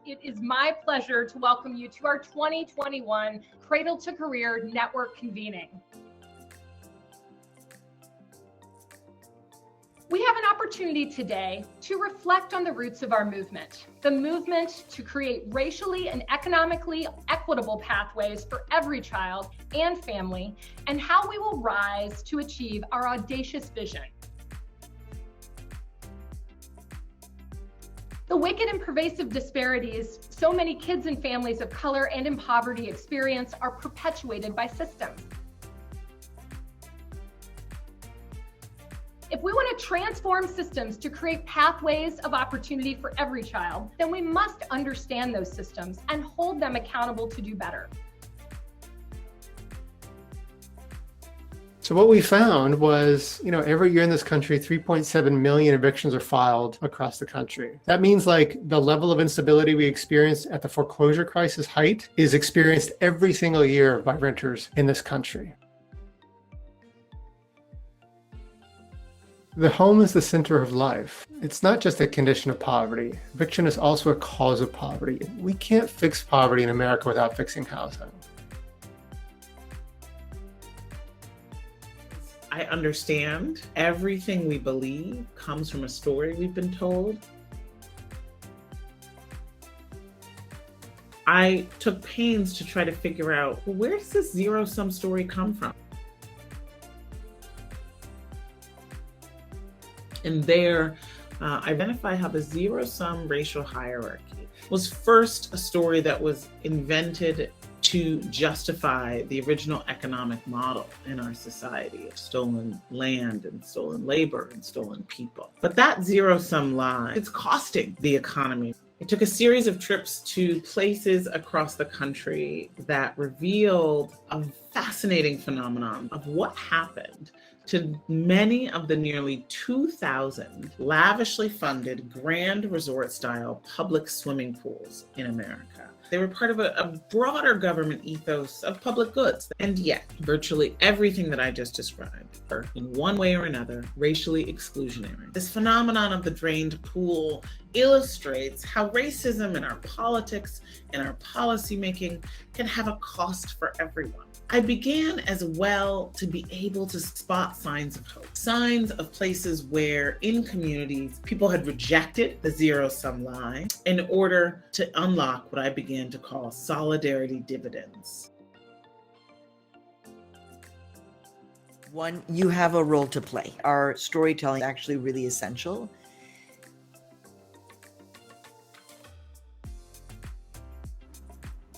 it is my pleasure to welcome you to our 2021 Cradle to Career Network Convening. We have an opportunity today to reflect on the roots of our movement, the movement to create racially and economically equitable pathways for every child and family, and how we will rise to achieve our audacious vision. The wicked and pervasive disparities so many kids and families of color and in poverty experience are perpetuated by systems. If we want to transform systems to create pathways of opportunity for every child, then we must understand those systems and hold them accountable to do better. So what we found was, every year in this country, 3.7 million evictions are filed across the country. That means the level of instability we experienced at the foreclosure crisis height is experienced every single year by renters in this country. The home is the center of life. It's not just a condition of poverty. Eviction is also a cause of poverty. We can't fix poverty in America without fixing housing. I understand everything we believe comes from a story we've been told. I took pains to try to figure out, where does this zero-sum story come from? And there, identify how the zero-sum racial hierarchy was first a story that was invented to justify the original economic model in our society of stolen land and stolen labor and stolen people. But that zero-sum lie, it's costing the economy. It took a series of trips to places across the country that revealed a fascinating phenomenon of what happened to many of the nearly 2,000 lavishly funded grand resort-style public swimming pools in America. They were part of a broader government ethos of public goods. And yet, virtually everything that I just described are, in one way or another, racially exclusionary. This phenomenon of the drained pool illustrates how racism in our politics and our policymaking can have a cost for everyone. I began as well to be able to spot signs of hope, signs of places where in communities people had rejected the zero-sum lie in order to unlock what I began to call solidarity dividends. One, you have a role to play. Our storytelling is actually really essential.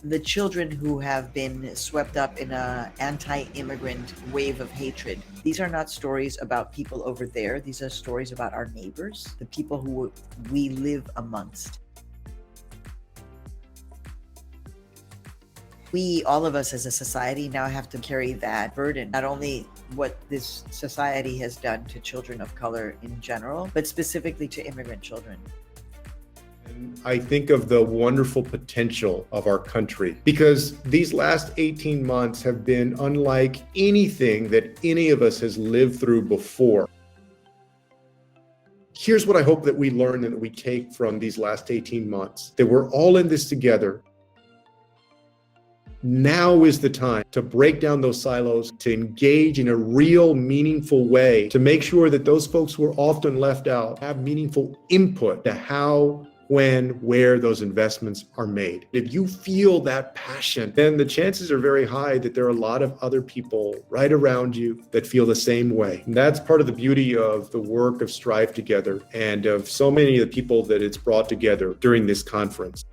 The children who have been swept up in an anti-immigrant wave of hatred, these are not stories about people over there. These are stories about our neighbors, the people who we live amongst. We, all of us as a society, now have to carry that burden, not only what this society has done to children of color in general, but specifically to immigrant children. I think of the wonderful potential of our country because these last 18 months have been unlike anything that any of us has lived through before. Here's what I hope that we learn and that we take from these last 18 months, that we're all in this together. Now is the time to break down those silos, to engage in a real, meaningful way, to make sure that those folks who are often left out have meaningful input to how, when, where those investments are made. If you feel that passion, then the chances are very high that there are a lot of other people right around you that feel the same way. And that's part of the beauty of the work of Strive Together and of so many of the people that it's brought together during this conference.